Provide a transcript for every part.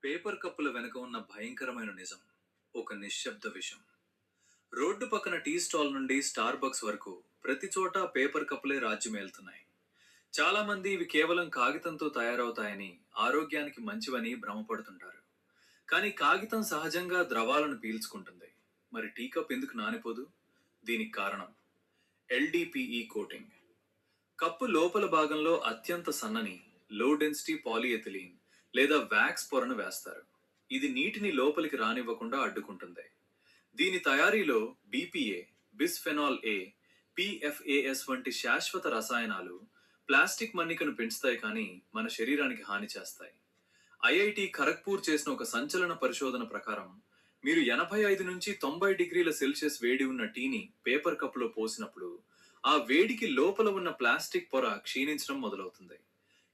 Paper కప్పుల వెనుక ఉన్న భయంకరమైన నిజం. ఒక నిశ్శబ్ద విషం. రోడ్డు పక్కన టీ స్టాల్ నుండి స్టార్ బక్స్ వరకు ప్రతి చోట పేపర్ కప్పులే రాజ్యమేలుతున్నాయి. చాలా మంది ఇవి కేవలం కాగితంతో తయారవుతాయని, ఆరోగ్యానికి మంచివని భ్రమపడుతుంటారు. కానీ కాగితం సహజంగా ద్రవాలను పీల్చుకుంటుంది. మరి టీ కప్ ఎందుకు నానిపోదు? దీనికి కారణం ఎల్డిపిఈ కోటింగ్. కప్పు లోపల భాగంలో అత్యంత సన్నని లో డెన్సిటీ పాలిఎథిలీన్ లేదా వ్యాక్స్ పొరను వేస్తారు. ఇది నీటిని లోపలికి రానివ్వకుండా అడ్డుకుంటుంది. దీని తయారీలో బీపీఏ, బిస్ఫెనాల్ ఏ, పిఎఫ్ఏఎస్ వంటి శాశ్వత రసాయనాలు ప్లాస్టిక్ మన్నికను పెంచుతాయి, కానీ మన శరీరానికి హాని చేస్తాయి. ఐఐటి ఖరగ్పూర్ చేసిన ఒక సంచలన పరిశోధన ప్రకారం మీరు 85 నుంచి 90 డిగ్రీల సెల్సియస్ వేడి ఉన్న టీని పేపర్ కప్పులో పోసినప్పుడు ఆ వేడికి లోపల ఉన్న ప్లాస్టిక్ పొర క్షీణించడం మొదలవుతుంది.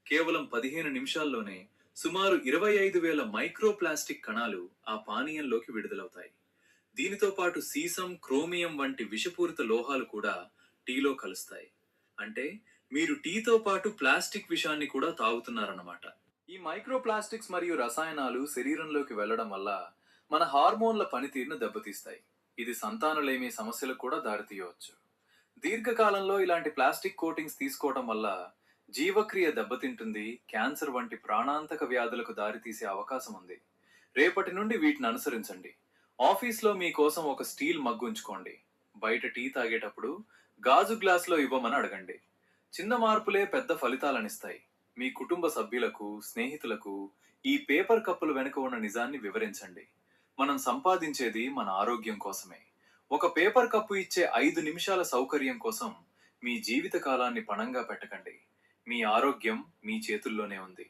కేవలం 15 నిమిషాల్లోనే సుమారు 25,000 మైక్రో ప్లాస్టిక్ కణాలు ఆ పానీయంలోకి విడుదలవుతాయి. దీనితో పాటు సీసం, క్రోమియం వంటి విషపూరిత లోహాలు కూడా టీలో కలుస్తాయి. అంటే మీరు టీతో పాటు ప్లాస్టిక్ విషాన్ని కూడా తాగుతున్నారన్నమాట. ఈ మైక్రో ప్లాస్టిక్స్ మరియు రసాయనాలు శరీరంలోకి వెళ్లడం వల్ల మన హార్మోన్ల పనితీరును దెబ్బతీస్తాయి. ఇది సంతానలేమి సమస్యలకు కూడా దారితీయవచ్చు. దీర్ఘకాలంలో ఇలాంటి ప్లాస్టిక్ కోటింగ్స్ తీసుకోవడం వల్ల జీవక్రియ దెబ్బతింటుంది, క్యాన్సర్ వంటి ప్రాణాంతక వ్యాధులకు దారితీసే అవకాశం ఉంది. రేపటి నుండి వీటిని అనుసరించండి. ఆఫీస్లో మీకోసం ఒక స్టీల్ మగ్గు ఉంచుకోండి. బయట టీ తాగేటప్పుడు గాజు గ్లాసులో ఇవ్వమని అడగండి. చిన్న మార్పులే పెద్ద ఫలితాలనిస్తాయి. మీ కుటుంబ సభ్యులకు, స్నేహితులకు ఈ పేపర్ కప్పుల వెనుక ఉన్న నిజాన్ని వివరించండి. మనం సంపాదించేది మన ఆరోగ్యం కోసమే. ఒక పేపర్ కప్పు ఇచ్చే 5 నిమిషాల సౌకర్యం కోసం మీ జీవిత కాలాన్ని పణంగా పెట్టకండి. మీ ఆరోగ్యం మీ చేతుల్లోనే ఉంది.